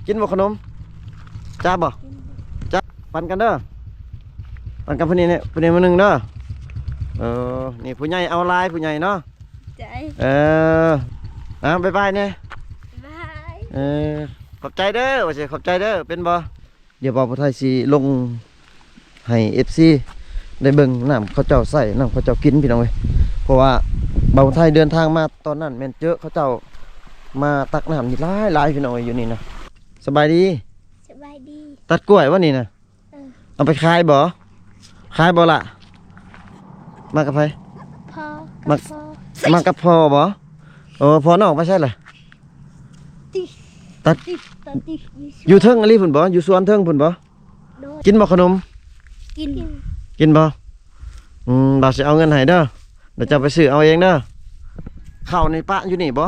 กินบ่ขนมจ้าบ่จ้าปันกันเด้อปันกันพนี้เนี่ยพนี้มาหนึ่งเด้อนี่ผู้ใหญ่เอาลายผู้ใหญ่เนาะใจบ๊ายบายเนี่ยบาย ขอบใจเด้อว่าสิขอบใจเด้อเป็นบ่เดี๋ยวบ่าวผู้ไทยสิลงให้ FC ได้เบิ่งน้ำเขาเจ้าใส่น้ำเขาเจ้ากินพี่น้องเว้ยเพราะว่าบ่าวผู้ไทยเดินทางมาตอนนั้นแม่นเจอเขาเจ้ามาตักน้ำนี่หลายพี่น้องเว้ยอยู่นี่นะสบายดีสบายดี ตัดกล้วยวะนี่นะเอาไปขายบ่ล่ะมากับไผพ่อมากับพ่อบ่พ่อน้องไม่ใช่เหรอตัดอยู่เทิงอะไรพุ่นบ่อยู่สวนเทิงพุ่นบ่กินบ่ขนมกินบ่บ่าวสิเอาเงินให้เด้อเดี๋ยวจะไปซื้อเอาเองเด้อข้าวในปะอยู่นี่บ่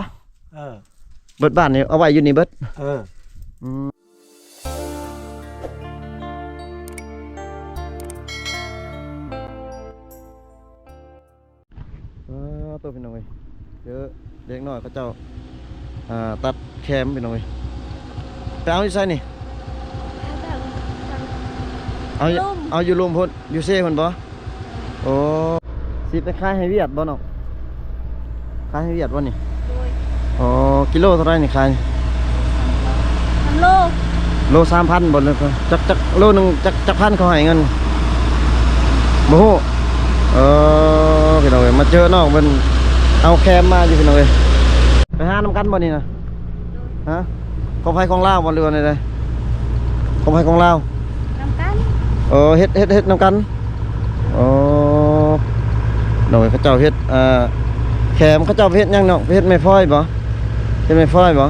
เบิดบ้านนี่เอาไว้อยู่นี่เบิดตัวพี่น้องเว้ยเยอะเด็กน้อยเขาเจ้าตัดแคมพี่น้องเว้ยไปเอาอยู่ไสนี่เอาอยู่ลุมพุ่นอยู่เซ่พุ่นบ่โอ้สิไปขายให้เวียดบ่เนาะขายให้เวียดบ่นี่กิโลเท่าไรนี่ขายโล 3,000บ่เลยจักโลนึงจักพันเขาให้เงินบ่ฮู้พี่น้องเอ้ยมาเจอน้องเป็นเอาแคมมาอยู่พี่น้องเอ้ยไปหาน้ำกันบ่นี่นะฮะของไผของลาวบ่หรือว่าไดของไผของลาวน้ำกันเฮ็ดน้ำกันน้องเขาเจ้าเฮ็ดแคมเขาเจ้าเฮ็ดยังเนาะเฮ็ดไม่พลอยบ่เฮ็ดไม่พลอยบ่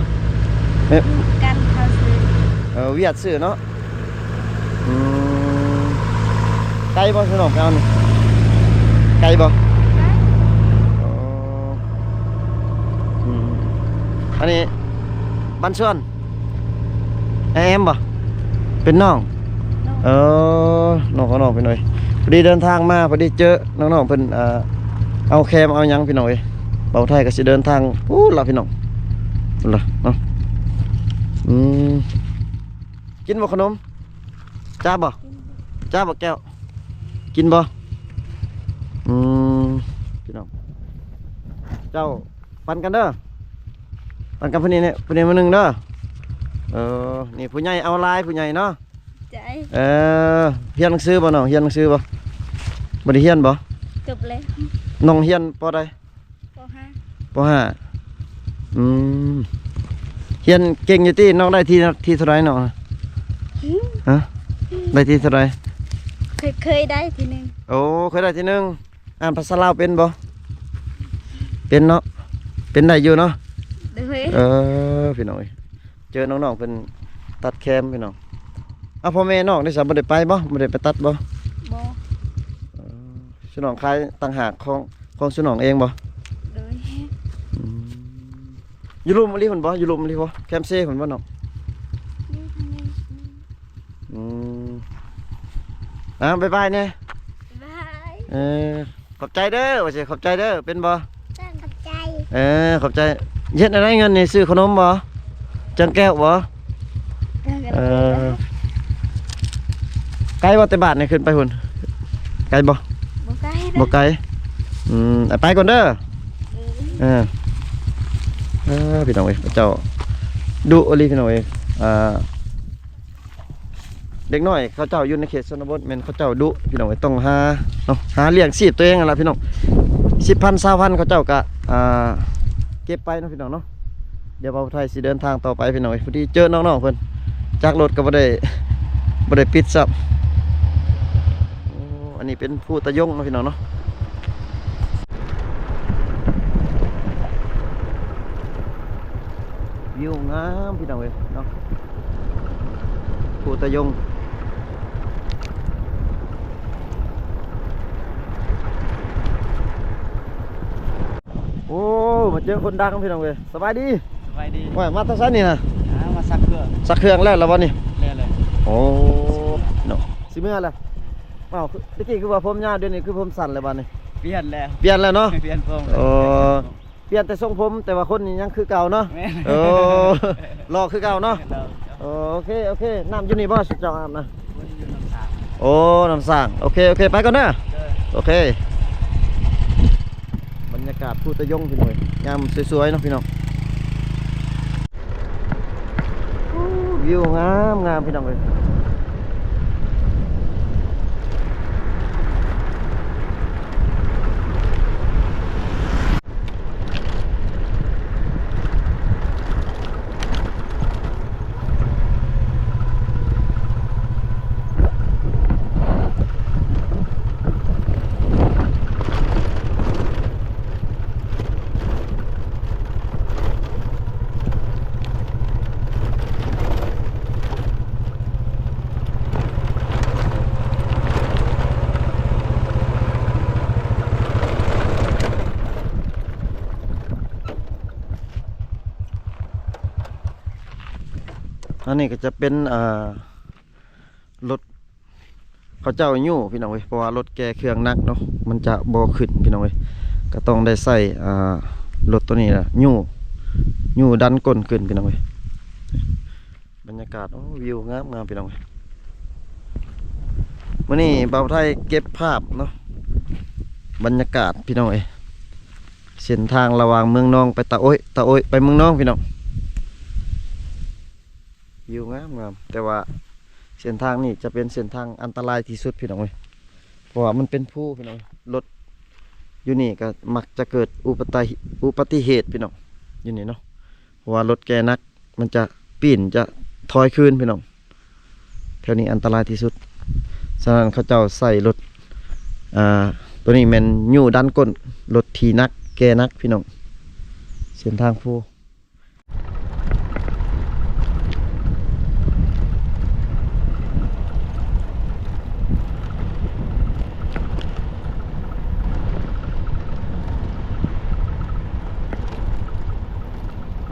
กันเขาซื้อเวียดซื้อเนาะไกลบ่พี่น้องเอานี่ไกลบ่อันนี้บ้านชวนแอมบ่เป็นน้องน้องเขาน้องไปหน่อยพอดีเดินทางมาพอดีเจอน้องๆเพิ่นเอาแคมเอายังพี่น้องเอ้ยเบาไทยก็สิเดินทางล่ะพี่น้องล่ะเนาะกินบ่ขนมจ้าบ่แก้วกินบ่พี่น้องเจ้าปันกันเด้อปันกันพนี้เนี่ยพนี้มาหนึ่งเด้อนี่ผู้ใหญ่เอาลายผู้ใหญ่เนาะใจเฮียนหนังสือบ่น้องเฮียนหนังสือบ่ได้เฮียนบ่จบเลยน้องเฮียนป.ใดป.5เฮียนเก่งอยู่ที่น้องได้ที่เท่าไรน้องฮะได้ที่เท่าไรเคยได้ทีนึงเคยได้ที่นึงอ่านภาษาลาวเป็นบ่เป็นเนาะเป็นได้อยู่เนาะพี่น้องเจอน้องๆเป็นตัดแคมพี่น้องพ่อแม่น้องได้สามบ่ได้ไปบ่ได้ไปตัดบ่สุน้องขายต่างหากของสุน้องเองบ่อยู่ลุมaliพุ่นบ่อยู่ลุมaliบ่แคมเซ่พุ่นบ่น้องบ๊ายบายเนี่ยบายขอบใจเด้อว่าสิขอบใจเด้อเป็นบ่ขอบใจขอบใจเฮ็ดอะไรเงินนี่ซื้อขนมบ่จังแก้วบ่ไกลบ่แต่บ้านนี่ขึ้นไปพุ่นไกลบ่บ่ไกลไปก่อนเด้อพี่น้องเอ้ยเจ้าดุอลีพี่น้องเอ้ยเด็กน้อยเขาเจ้าอยู่ในเขตชนบทแม่นเขาเจ้าดุพี่น้องเอ้ยต้องหาเลี้ยงชีพตัวเองนั่นล่ะพี่น้อง10,000 20,000เขาเจ้าก็เก็บไปเนาะพี่น้องเนาะเดี๋ยวบ่าวไทยสิเดินทางต่อไปพี่น้องพอดีเจอน้องๆเพิ่นจากรถก็บ่ได้ปิดซับอันนี้เป็นผู้ตะยงเนาะพี่น้องเนาะวิวงามพี่น้องเอ้ยเนาะผู้ตะยงมาเจอคนดังพี่น้องเว้ยสบายดีว่ามาตั้งแต่นี่นะมาซักเครื่องแล้ววันนี้เลยเนาะสิเมื่อไรเมื่อกี้คือว่าผมยาวเดี๋ยวนี้คือผมสั้นเลยวันนี้เปลี่ยนแล้วเนาะเปลี่ยนผมเปลี่ยนแต่ทรงผมแต่ว่าคนนี้ยังคือเก่าเนาะรอคือเก่าเนาะ โอเคโอเคน้ำอยู่นี่บ่สุดเจ้าอาบนะโอ้น้ำสร้างโอเคโอเคไปก่อนเด้อโอเคบรรยากาศพูตะยงพี่น้องยามสวยๆเนาะพี่น้องวิวงามงามพี่น้องเลยอันนี้ก็จะเป็นรถเขาเจ้ายู่พี่น้องเว้ยเพราะว่ารถแกเครื่องนักเนาะมันจะบ่ขึ้นพี่น้องเว้ยก็ต้องได้ใส่รถตัวนี้นะยู่ดันก้นขึ้นพี่น้องเว้ยบรรยากาศโอ้วิวงามงามพี่น้องเว้ยมื้อนี้เบาไทยเก็บภาพเนาะบรรยากาศพี่น้องเว้ยเส้นทางระหว่างเมืองนองไปตะโอ้ยไปเมืองนองพี่น้องวิวงามงามแต่ว่าเส้นทางนี้จะเป็นเส้นทางอันตรายที่สุดพี่น้องเว้ยเพราะว่ามันเป็นภูพี่น้องรถอยู่นี่ก็มักจะเกิดอุบัติเหตุพี่น้องอยู่นี่เนาะเพราะว่ารถแกนักมันจะปีนจะถอยคืนพี่น้องแถวนี้อันตรายที่สุดฉะนั้นเขาเจ้าใส่รถตัวนี้แมันยู่ด้านก้นรถทีนักแกนักพี่น้องเส้นทางภู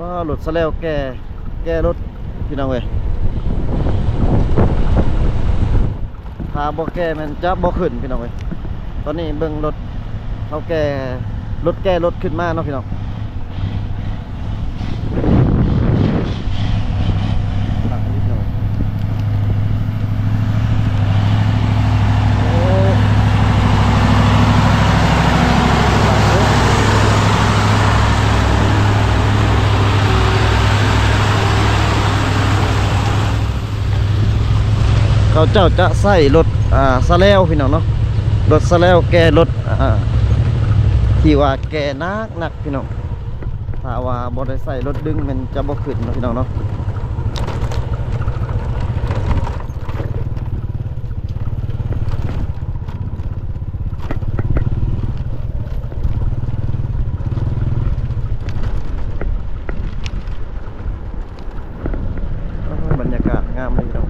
ว่ารถซะแล้วแกรถพี่น้องเว้ยถ้าบ่แกมันจะบ่ขึ้นพี่น้องเว้ยตอนนี้เบิ่งรถเขาแกรถขึ้นมาเนาะพี่น้องเขาเจ้าจะใส่รถซาเล้งพี่น้องเนาะรถซาเล้งแกรถที่ว่าแกนักพี่น้องถ้าว่าบ่ได้ใส่รถดึงมันจะบ่ขึ้นเนาะพี่น้องเนาะบรรยากาศงามเลยพี่น้อง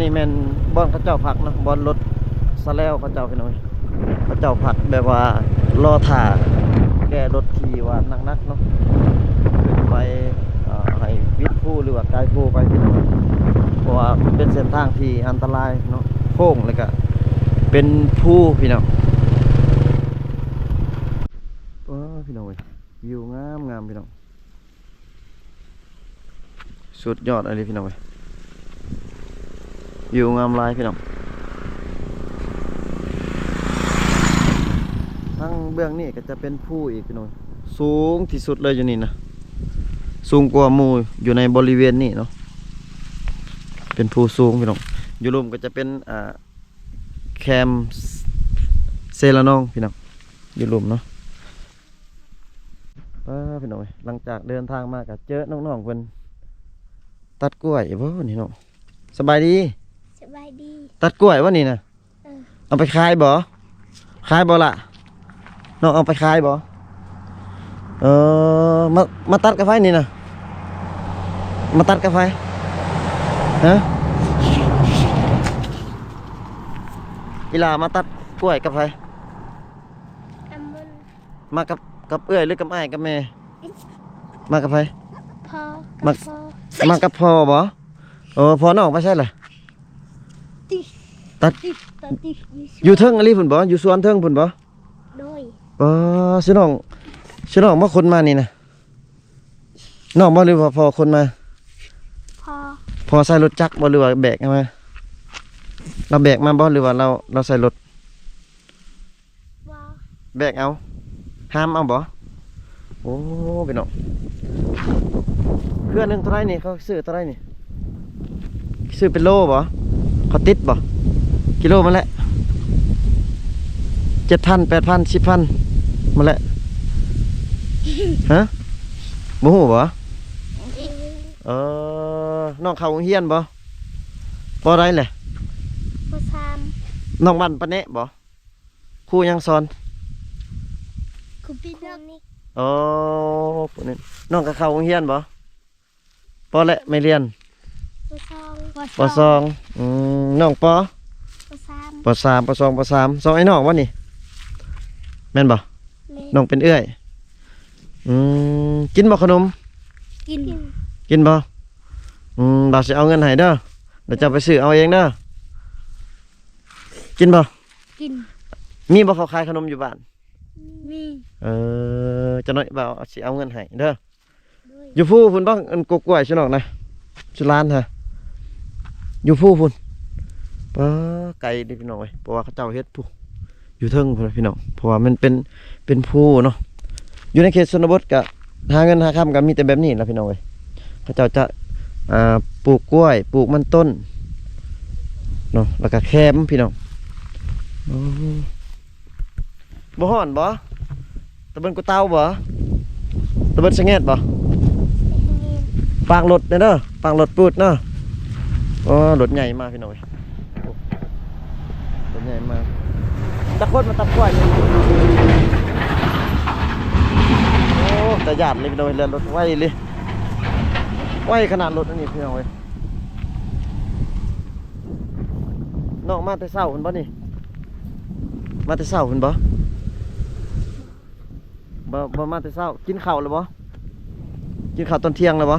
นี่แม่นบอนเขาเจ้าผักนะบอนรถซาเล้งเขาเจ้าพี่น้อยเขาเจ้าผักแบบว่ารอถ่าแกรถทีว่านักเนาะขึ้นไปให้วิทย์ผู้หรือว่าไกลผู้ไปพี่น้อยเพราะว่าเป็นเส้นทางที่อันตรายเนาะโค้งเลยก็เป็นผู้พี่น้องพี่น้อยวิวงามพี่น้องสุดยอดอะไรพี่น้อยวิวงามลายพี่น้องทั้งเบื้องนี้ก็จะเป็นภูอีกพี่น้องสูงที่สุดเลยอยู่นี่นะสูงกว่าหมู่อยู่ในบริเวณนี้เนาะเป็นภูสูงพี่น้องอยู่รุมก็จะเป็นแคมเซลานองพี่น้องอยู่รุมเนาะพี่น้องหลังจากเดินทางมาก็เจอน้องๆเพิ่นตัดกล้วยบ่นี่เนาะสบายดีสบายดี ตัดกล้วยวะนี่นะเอาไปขายบ่ล่ะน้องเอาไปขายบ่มาตัดกาแฟนี่นะมาตัดกาแฟฮะอีหลามาตัดกล้วยกาแฟมากับเอื้อยหรือกับอ้ายกับแม่มากับไฟพ่อมากับพ่อบ่พ่อน้องไปใช่เหรอตัดอยู่เทิงอะไรพุ่นบ่อยู่สวนเทิงพุ่นบ่โดยสิน้อง ชื่อน้องบ่คนมานี่นะน้องบ่หรือว่าพอคนมา พอ พอใส่รถจักรบ่หรือว่าแบกมาเราแบกมาบ่หรือว่าเราใส่รถ บอ แบกเอาห้ามเอาบ่โอ้พี่น้องเครื่องหนึงเท่าไหร่นี่เขาซื้อเท่าไหร่นี่ซื้อเป็นโลบ่เขาติดบ่กิโลมันแหละ7,000 8,000 10,000มาแหละฮะบ่ฮู้บ่น้องเข้าโรงเรียนบ่บ่ได้แหละ พอสาม น้องบ้านปะแนะบ่ครูยังสอน คุปีนักนี่ อ๋อผู้นี้น้องก็เข้าโรงเรียนบ่ปอแหละไม่เรียน พอสอง ปสองน้องปอ พอสาม ปสามปสองปสามสองไอ้น้องวะนี่แม่นบ่ เม น้องเป็นเอื้อยกินบ่ขนม กิน กินบ่บ่าวสิเอาเงินให้เด้อเดี๋ยวจะไปซื้อเอาเองเด้อกินบ่ กิน มีบ่เขาขายขนมอยู่บ้าน มี จะน้อยบ่าวสิเอาเงินให้เด้อ ด้วย อยู่ผู้พุ่นบ้างอันกกล้วยชินอกนะชิลานฮะอยู่ผู้พุ่นป้าไก่ดิพี่น้องเว้ยเพราะว่าเขาเจ้าเฮ็ดผู้อยู่เทิงพุ่นนะพี่น้องเพราะว่ามันเป็นผู้เนาะอยู่ในเขตชนบทกะหาเงินหาค่ำก็มีแต่แบบนี้แหละพี่น้องเว้ยเขาเจ้าจะปลูกกล้วยปลูกมันต้นเนาะแล้วก็แคมพี่น้องบ่ฮ้อนบ่ตะเบินกูเตาบ่ตะเบินสะแงดบ่ปางรถเด้อปางรถปูดเนาะอ๋อรถใหญ่มากพี่น้อยโอ้รถใหญ่มากตะโคตรมาตับกล้วยเลยโอ้แต่หยาดเลยพี่น้อยเลยรถไวเลยไวขนาดรถอันนี้พี่น้อยน้องมาแต่เช้าเพิ่นบ่นี่มาแต่เช้าเพิ่นบ่มาแต่เช้ากินข้าวแล้วบ่กินข้าวตอนเที่ยงแล้วบ่ บอ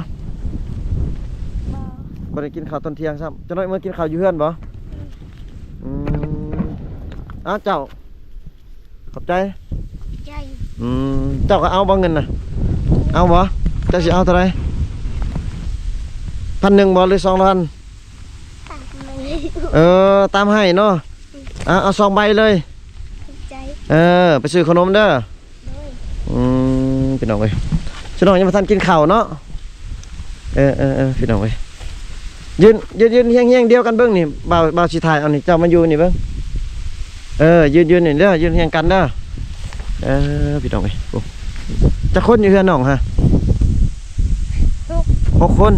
บ่ได้กินข้าวตอนเที่ยงซ้ำจะน้อยเมื่อกินข้าวอยู่เฮือนบ่อ้าวเจ้าขอบใจ ใจ เจ้าก็เอาบ่เงินน่ะเอาบ่เจ้าสิเอาเท่าไหร่1,000บ่หรือ2,000 ตัดเลย ตามให้เนาะเอา2 ใบเลย ใจ ไปซื้อขนมเด้อ ด้วย พี่น้องเอ้ยพี่น้องยังบ่ทันกินข้าวเนาะพี่น้องเอ้ยยืนเฮียงเดียวกันเบิ่งนี่บ่าวสิถ่ายเอานี่เจ้ามาอยู่นี่เบิ่งยืนนี่เด้อยืนเฮียงกันเด้อพี่น้องเอ้ยโอ้จะคนอยู่เฮือนน้องฮะ6 คน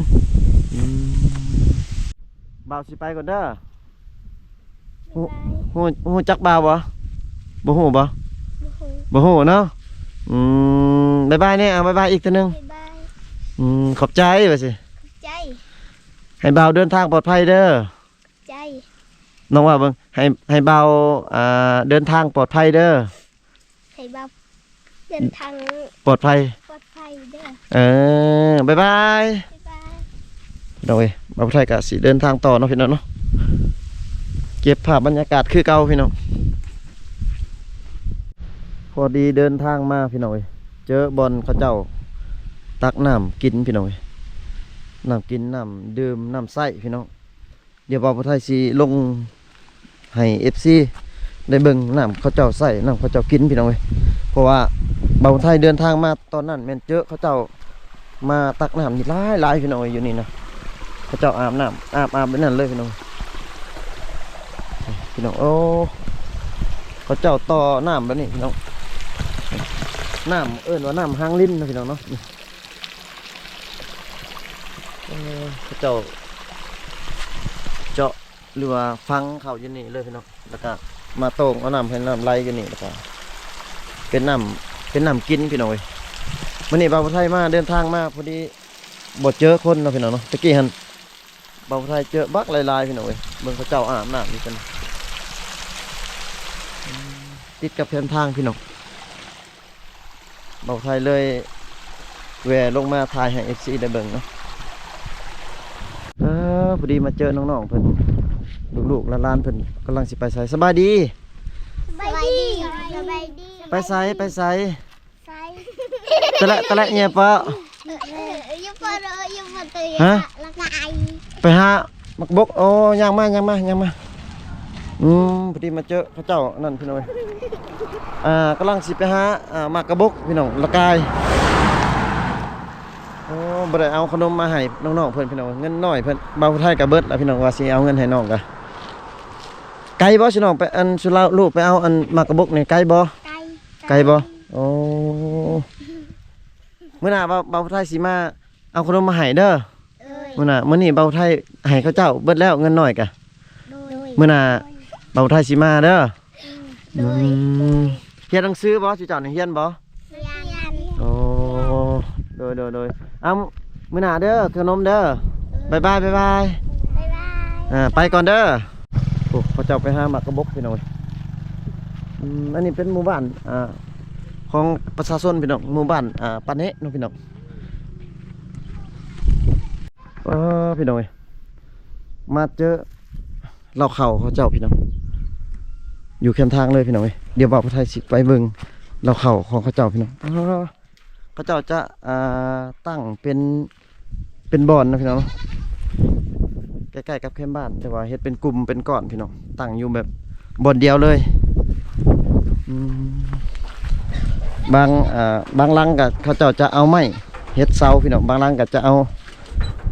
บ่าวสิไปก่อนเด้อฮู้จักบ่าวบ่ฮู้บ่ บุหู บ่ฮู้เนาะบ๊ายบายเนี่ยบ๊ายบายอีกเทื่อนึง บ๊ายบาย ขอบใจว่าสิ ใจ ให้บ่าวเดินทางปลอดภัยเด้อ ใจ น้องว่าเบิ่งให้บ่าวเดินทางปลอดภัยเด้อ ให้บับเดินทาง ปลอดภัย ปลอดภัยเด้อ บ๊ายบาย บ๊ายบาย พี่น้องเอ้ยบ่าวไทยก็สิเดินทางต่อเนาะพี่น้องเนาะเก็บภาพบรรยากาศคือเก่าพี่น้องพอดีเดินทางมาพี่น้องเอ้ยเจอบอลเขาเจ้าตักน้ำกินพี่น้องเอ้ยน้ำกินน้ำดื่มน้ำใส่พี่น้องเดี๋ยวบ่าวไทยสิลงให้ FC ได้เบิ่งน้ำเขาเจ้าใส่น้ำเขาเจ้ากินพี่น้องเอ้ยเพราะว่าบ่าวไทยเดินทางมาตอนนั้นแม่นเจอเขาเจ้ามาตักน้ำนี่หลายพี่น้องเอ้ยอยู่นี่นะเขาเจ้าอาบน้ำอาบไปนั่นเลยพี่น้องโอ้เขาเจ้าต่อน้ำแล้วนี่พี่น้องน้ำว่าน้ำหางลิ้นนะพี่น้องเนาะเขาเจ้าเจาะหรือว่าฟังเขาอยู่นี่เลยพี่น้องแล้วก็มาโต่งเอาน้ำให้น้ำไหลอยู่นี่แล้วก็เป็นน้ำกินพี่น้องเว้ยวันนี้บ่าวไทยมาเดินทางมาพอดีบ่เจอคนเนาะพี่น้องเนาะตะกี้หันบ่าวไทยเจอบักหลายๆพี่น้องเว้ยเบิ่งเขาเจ้าอาบน้ำนี่กันติดกับแผนทางพี่น้องบ่าวไทยเลยแวะลงมาถ่ายให้ FC ได้เบิ่งเนาะพอดีมาเจอน้องๆเพิ่นลูกๆหลานๆเพิ่นกำลังสิไปไสสบายดี สบายดีสบายดี ไปไส ไซ ตะละเนี่ยปะ ยังพอเลยยังพอตี ฮะ ละไก่ ไปหามักบกโอ้ย่างมาพอดีมาเจอพระเจ้านั่นพี่น้อยกำลังสิไปหามากระบกพี่น้องละกายโอ้บ่ได้เอาขนมมาให้น้องๆเพิ่นพี่น้องเงินน้อยเพิ่นเบาไทยกับเบิดแล้วพี่น้องว่าสิเอาเงินให้น้องกะไกลบ่สิน้องไปอันสุราลูกไปเอาอันมากระบกนี่ไกลบ่ ไกลบ่โอ้มื้อหน้าเบาไทยสิมาเอาขนมมาให้เด้อมื้อนี้เบาไทยให้เขาเจ้าเบิดแล้วเงินน้อยกะมื้อหน้าเบาไทยสิมาเด้อเฮียนหนังสือบ่สิเจ้านี่เฮียนบ่โอ้โดยเอามื้อหน้าเด้อขนมเด้อบ๊ายบายไปก่อนเด้อโอ้เขาเจ้าไปหาหมากกระบกพี่น้อยอันนี้เป็นหมู่บ้านของประชาชนพี่น้องหมู่บ้านปานเนะน้องพี่น้องพี่น้องมาเจอเราเข่าเขาเจ้าพี่น้องอยู่แคมทางเลยพี่น้องเดี๋ยวบ่าวพระไทยสิไปเบิ่งเราเข่าของเขาเจ้าพี่น้องเขาเจ้าจะตั้งเป็นบ่อนนะพี่น้องใกล้ๆกับแคมบ้านแต่ว่าเฮ็ดเป็นกลุ่มเป็นก้อนพี่น้องตั้งอยู่แบบบ่อนเดียวเลยบางหลังกับเขาเจ้าจะเอาไม้เฮ็ดเสาพี่น้องบางหลังก็จะเอา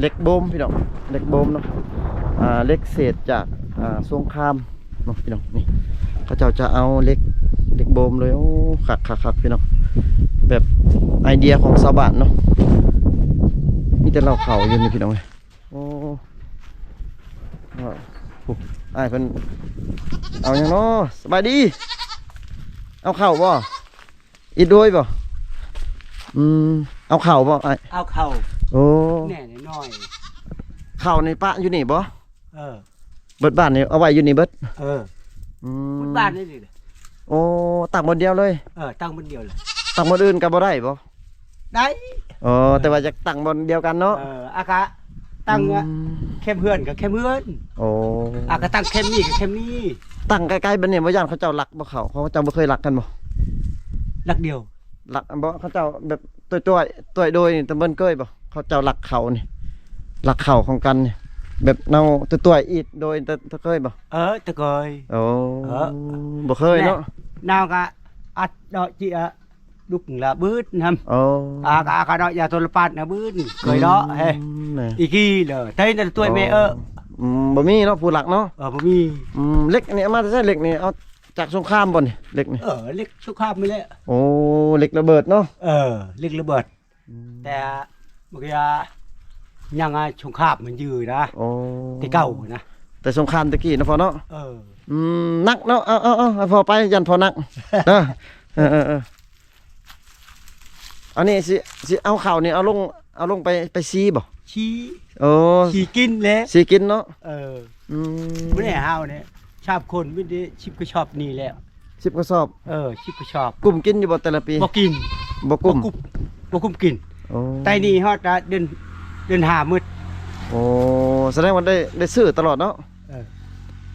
เหล็กโบมพี่น้องเหล็กโบมเนาะเหล็กเศษจากสงครามเนาะพี่น้องนี่เขาเจ้าจะเอาเหล็กโบมเลยโอ้คักพี่น้องแบบไอเดียของชาวบ้านเนาะมีแต่เราเขาอยู่นี่พี่น้องเลยโอ้ไอ้เพิ่นเอาอย่างเนาะสบายดีเอาเข่าบ่อีดด้วยบ่เอาเข่าบ่ไอเอาเข่าโอ้แน่น้อยเข่าในปะอยู่นี่บ่เบิดบ้านนี่เอาไว้อยู่นี่เบิดบ้านนี่ดิโอ้ตักหมดเดียวเลยตั้งบนเดียวเลยตักหมดอื่นก็บ่ได้บ่ได้แต่ว่าจะตั้งบนเดียวกันเนาะอากะตั้งเข้มเพื่อนกับเข้มเพื่อนอากะตั้งเข้มนี่กับเข้มนี่ตั้งใกล้ๆบันเนี่ยว่าย่านเขาเจ้ารักบ่เขาเจ้าบ่เคยรักกันบ่รักเดียวรักบ่เขาเจ้าแบบตัวโดยนี่ตะเบิ่นเกยบ่เขาเจ้ารักเขานี่รักเขาของกันนี่แบบเนาตัวอีดโดยตะเคยบ่ตะเคยบ่เคยเนาะนาวกะอัดดอกจิดุกละบื้นทำกะดอกยาตัวละปาดนะบื้นเคยเนาะเฮ้อีกี้เลยเต้นตัวแม่บ่มีเนาะผู้หลักเนาะบ่มีเล็กนี่เอามาใช้เล็กนี่เอาจากสงครามบ่นี่เล็กนี่เล็กสงครามไม่เลยโอ้เล็กระเบิดเนาะเล็กระเบิดแต่เมื่อกี้ยังไงสงครามมันยืดนะที่เก่านะแต่สงครามตะกี้นะพอเนาะนักเนาะเอาพอไปยันพอนักอันนี้สิเอาข่าวนี่เอาลงไปซีบ่ชีกินแล้วซีกินเนาะไม่ได้ห้าวเนี่ยชอบคนไม่ได้ชิบก็ชอบนี่แล้ว10กระสอบชิบก็ชอบกลุ่มกินอยู่บ่แต่ละปีบ่กินบ่กลุ่มกินแต่นี่ฮอดเดือน5มื้อโอ้แสดงว่าได้ซื้อตลอดเนาะ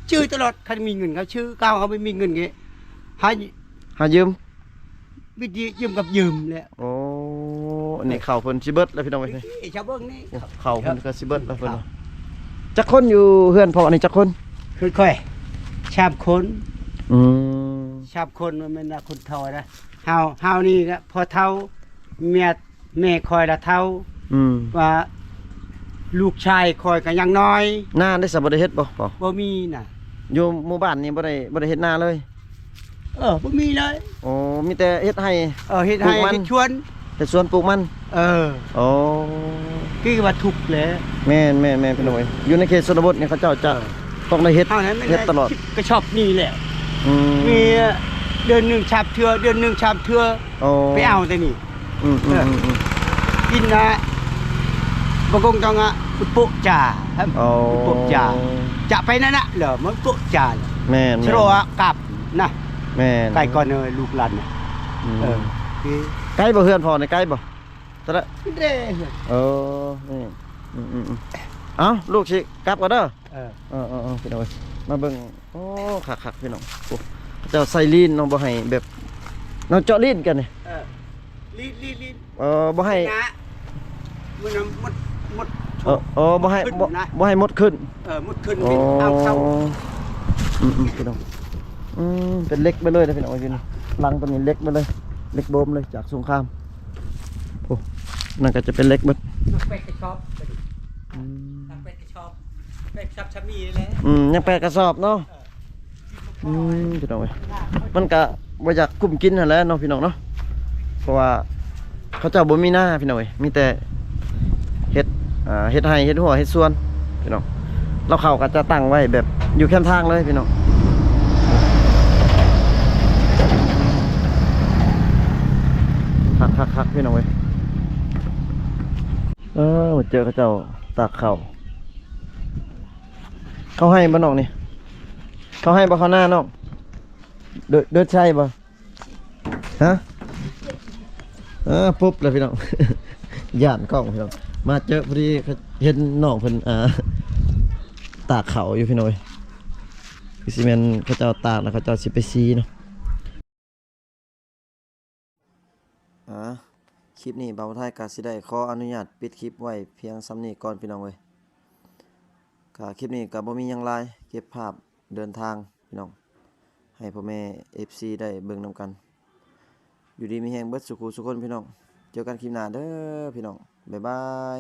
ชื่อตลอดใครมีเงินเขาชื่อก้าวเขาไม่มีเงินไงหายืมวิธียืมกับยืมเลยโอ้นี่เข่าเพิ่นสิเบิดแล้วพี่น้องเอ้ยชาวเบิ่งนี่เข่าเพิ่นก็สิเบิดแล้วเพิ่นจักคนอยู่เฮือนพ่อนี่จักคนค่อยชาบคนชาบคนมันเป็นคนเท่านะเฮานี่นะพอเท่าแม่คอยละเท่าว่าลูกชายคอยกันยังน้อยหน้าได้สับได้เฮ็ดบ่มีน่ะอยู่หมู่บ้านนี่บ่ได้เฮ็ดหน้าเลยบ่มีเลยโอ้มีแต่เฮ็ดให้เฮ็ดให้เฮ็ดชวนแต่สวนปลูกมันโอ้คือว่าทุกข์แหละแม่นพี่น้อยอยู่ในเขตชนบทนี่เขาเจ้าจะต้องได้เฮ็ดตลอดก็ชอบนี่แหละมีเดือน1ชาบเทื่อเดือน1ชาบเทื่อไปเอาแต่นี่กินนะบางคนต้องปุกจ่าครับปุกจ่าจะไปนั่นน่ะเหรอมันปุกจ่าแม่นชโรกับนะแม่นไก่ก่อนลูกหลานใกล้บ่เฮือนพอในใกล้บ่ตะละเด้นี่เอ้าลูกสิกลับก่อนเด้อพี่น้องมาเบิ่งโอ้คักพี่น้องโอ้เจ้าใส่ลีนน้องบ่ให้แบบน้องเจาะลีนกันนี่ ลีด บ่ให้ นะมันน่ะหมด บ่ให้ ขึ้น บ่ นะ บ่ให้มดขึ้น หมดขึ้นมีเอาเข้า พี่น้องเป็นเล็กไปเลยนะพี่น้องพี่น้องลังตัวนี้เล็กไปเลยเล็กโบมเลยจากสงครามโอ้นั่นก็จะเป็นเล็กเบิด นักเป็ดกระชอบนักเป็ดกระชอบเป็ดชอบชะมีเลย ยังแปลกระสอบเนาะพี่น้องเว้ยมันก็บ่อยากกุ้มกินหั่นแหละเนาะพี่น้องเนาะเพราะว่าเขาเจ้าบ่มีหน้าพี่น้องเว้ยมีแต่เฮ็ดเฮ็ดไร่เฮ็ดหัวเฮ็ดสวนพี่น้องเราเข้าก็จะตั้งไว้แบบอยู่แคมทางเลยพี่น้องคักพี่น้องเว้ยมาเจอเขาเจ้าตากข้าวเขาให้บ่น้องนี่เขาให้บ่เขาหน้าน้องเดินใช่บ่ฮะปุ๊บเลยพี่น้อง ย่านกล้องพี่น้องมาเจอพอดีเห็นน้องเพิ่นตากเขาอยู่พี่น้องเว้ยคือสิแม่นเขาเจ้าตากแล้วเขาเจ้าสิไปซีเนาะคลิปนี้บ่าวไทยก็สิได้ขออนุญาตปิดคลิปไว้เพียงส่ำนี้ก่อนพี่น้องเว้ยก็คลิปนี้ก็บ่มีหยังหลายเก็บภาพเดินทางพี่น้องให้พ่อแม่ FC ได้เบิ่งนำกันอยู่ดีมีแฮงเบิดสุขุสุคนพี่น้องเจอกันคลิปหน้าเด้อพี่น้องบ๊ายบาย